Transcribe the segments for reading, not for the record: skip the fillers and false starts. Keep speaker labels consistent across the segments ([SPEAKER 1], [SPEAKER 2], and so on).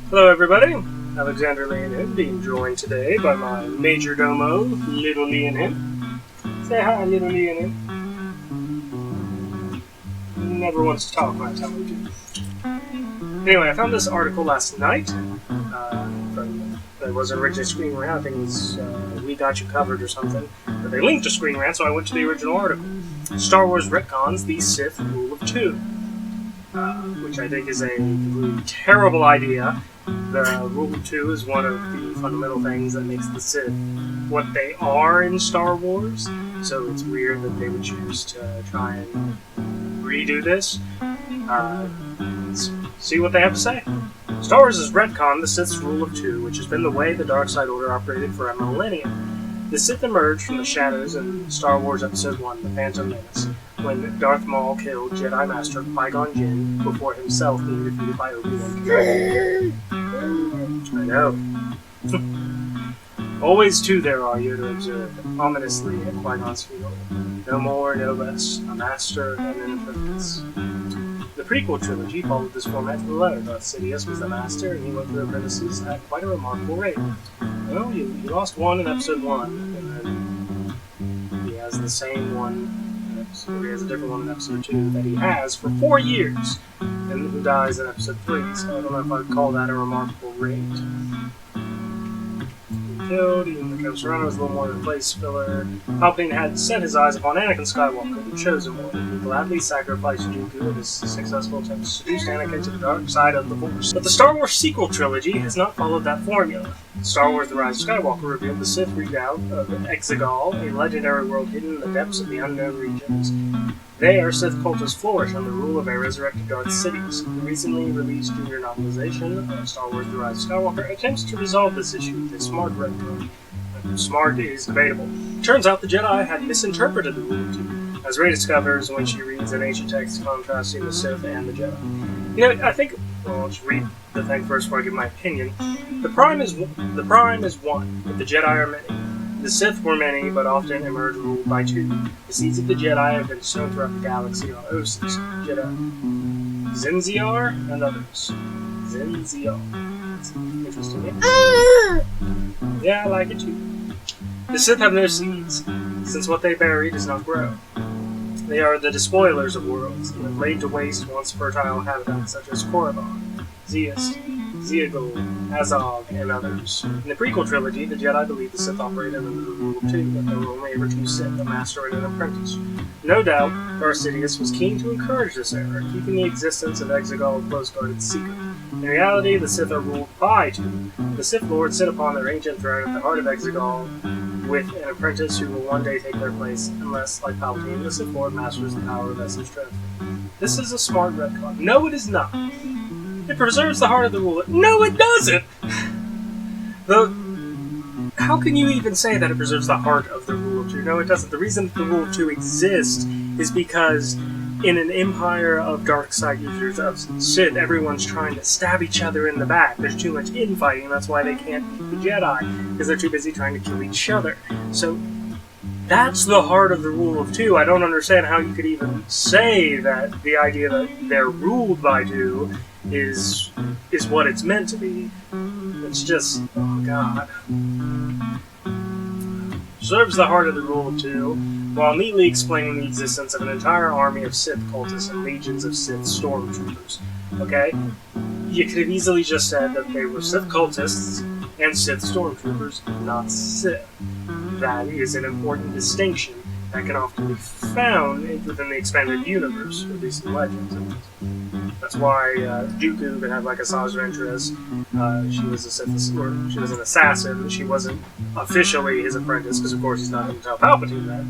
[SPEAKER 1] Hello everybody, Alexander Leonhem being joined today by my Major Domo, Little Leonhem. Say hi, Little Leonhem. Never wants to talk when I tell him to. Anyway, I found this article last night. It wasn't originally Screen Rant, I think it was We Got You Covered or something. But they linked to Screen Rant, so I went to the original article. Star Wars retcons the Sith Rule of Two. Which I think is a completely terrible idea. The Rule of Two is one of the fundamental things that makes the Sith what they are in Star Wars, so it's weird that they would choose to try and redo this. Let's see what they have to say. Star Wars has retconned the Sith's Rule of Two, which has been the way the Dark Side Order operated for a millennium. The Sith emerged from the shadows in Star Wars Episode 1, The Phantom Menace, when Darth Maul killed Jedi Master Qui-Gon Jinn before himself being defeated by Obi-Wan Kenobi. I know. Always two there are you to observe, ominously at Qui-Gon's funeral. No more, no less, a master and an apprentice. The prequel trilogy followed this format to the letter. Darth Sidious was the master, and he went through apprentices at quite a remarkable rate. Well, you lost one in Episode 1, and then he has the same one. So he has a different one in Episode 2 that he has for 4 years, and who dies in Episode 3, so I don't know if I'd call that a remarkable rate. Killed, even the Coast Runner was a little more than a place filler. Palpatine had set his eyes upon Anakin Skywalker, the chosen one. He gladly sacrificed Dooku in his successful attempt to seduce Anakin to the dark side of the Force. But the Star Wars sequel trilogy has not followed that formula. Star Wars The Rise of Skywalker revealed the Sith redoubt of Exegol, a legendary world hidden in the depths of the unknown regions. There, Sith cultists flourish under the rule of a resurrected Darth Sidious. The recently released junior novelization of Star Wars The Rise of Skywalker attempts to resolve this issue with a smart retcon. Smart is debatable. Turns out the Jedi had misinterpreted the Rule of Two, as Rey discovers when she reads an ancient text contrasting the Sith and the Jedi. You know, I think, well, I'll just read the thing first before I give my opinion. The Prime is one, but the Jedi are many. The Sith were many, but often emerge ruled by two. The seeds of the Jedi have been sown throughout the galaxy on Ossus, Jedi, Zinziar, and others. Zinziar. That's interesting. Yeah, I like it too. The Sith have no seeds, since what they bury does not grow. They are the despoilers of worlds, and have laid to waste once fertile habitats such as Korriban, Zeus, Zeagol, Azog, and others. In the prequel trilogy, the Jedi believed the Sith operated under the Rule of Two, that there were only ever two Sith, a master and an apprentice. No doubt, Darth Sidious was keen to encourage this error, keeping the existence of Exegol a close-guarded secret. In reality, the Sith are ruled by two. The Sith Lords sit upon their ancient throne at the heart of Exegol, with an apprentice who will one day take their place, unless, like Palpatine, the Sith Lord masters the power of Essence Transfer. This is a smart retcon. No, it is not. It preserves the heart of the rule. No, it doesn't! How can you even say that it preserves the heart of the Rule of Two? No, it doesn't. The reason the Rule of Two exists is because in an empire of dark side users of Sith, everyone's trying to stab each other in the back. There's too much infighting, that's why they can't beat the Jedi, because they're too busy trying to kill each other. So, that's the heart of the Rule of Two. I don't understand how you could even say that the idea that they're ruled by two is what it's meant to be. It's just, oh god. Serves the heart of the Rule of Two, while neatly explaining the existence of an entire army of Sith cultists and legions of Sith stormtroopers. Okay? You could have easily just said that they were Sith cultists and Sith stormtroopers, not Sith. That is an important distinction that can often be found within the expanded universe, or at least in Legends. That's why Dooku could have like a Asajj Ventress. She was a Sith, or she was an assassin. She wasn't officially his apprentice, because of course he's not going to tell Palpatine that.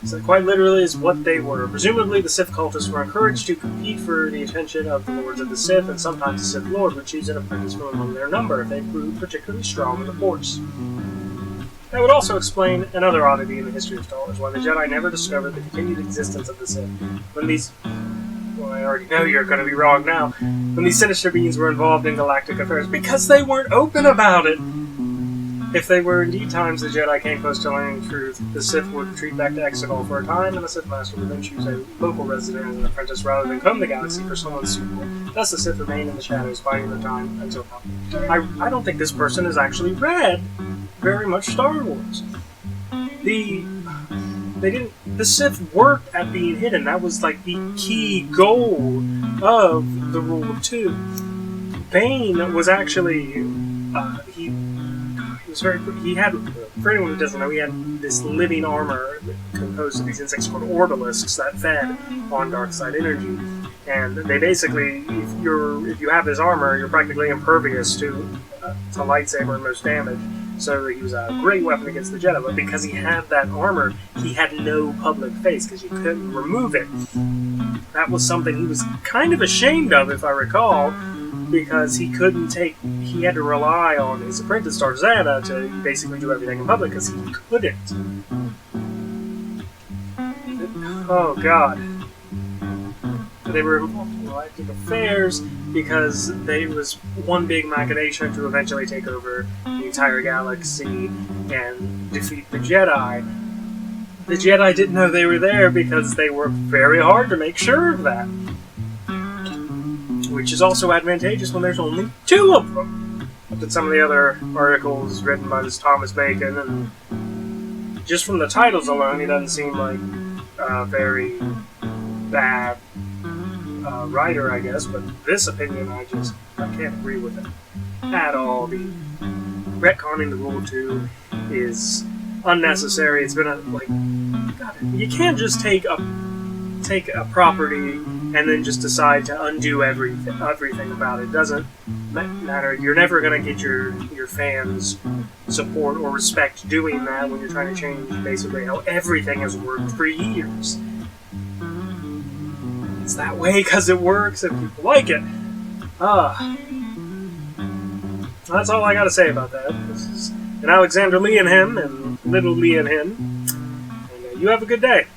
[SPEAKER 1] So quite literally is what they were. Presumably the Sith cultists were encouraged to compete for the attention of the Lords of the Sith, and sometimes the Sith Lord would choose an apprentice from among their number if they proved particularly strong in the Force. That would also explain another oddity in the history of Star Wars, why the Jedi never discovered the continued existence of the Sith. When these... Well, I already know you're going to be wrong now. When these sinister beings were involved in galactic affairs, because they weren't open about it! If they were indeed times the Jedi came close to learning the truth, the Sith would retreat back to Exegol for a time, and the Sith Master would then choose a local resident as an apprentice rather than come to the galaxy for someone suitable. Thus the Sith remain in the shadows, biding their time until now. I don't think this person has actually read very much Star Wars. The Sith worked at being hidden. That was like the key goal of the Rule of Two. Bane was actually he had, for anyone who doesn't know, he had this living armor composed of these insects called orbalisks that fed on dark side energy. And they basically, if you have this armor, you're practically impervious to lightsaber and most damage. So he was a great weapon against the Jedi, but because he had that armor, he had no public face, because you couldn't remove it. That was something he was kind of ashamed of, if I recall, because he had to rely on his apprentice Tarzana to basically do everything in public, because he couldn't. Oh god. They were involved in galactic affairs because there was one big machination to eventually take over the entire galaxy and defeat the Jedi. The Jedi didn't know they were there because they worked very hard to make sure of that. Which is also advantageous when there's only 2 of them. Looked at some of the other articles written by this Thomas Bacon, and just from the titles alone, he doesn't seem like a very bad writer, I guess, but this opinion, I can't agree with it at all. The retconning the Rule of Two is unnecessary. It's been God, you can't just take a property and then just decide to undo everything about it. It doesn't matter. You're never going to get your fans' support or respect doing that when you're trying to change basically how everything has worked for years. It's that way because it works and people like it. That's all I got to say about that. This is an Alexander Leonhem and Little Leonhem. And you have a good day.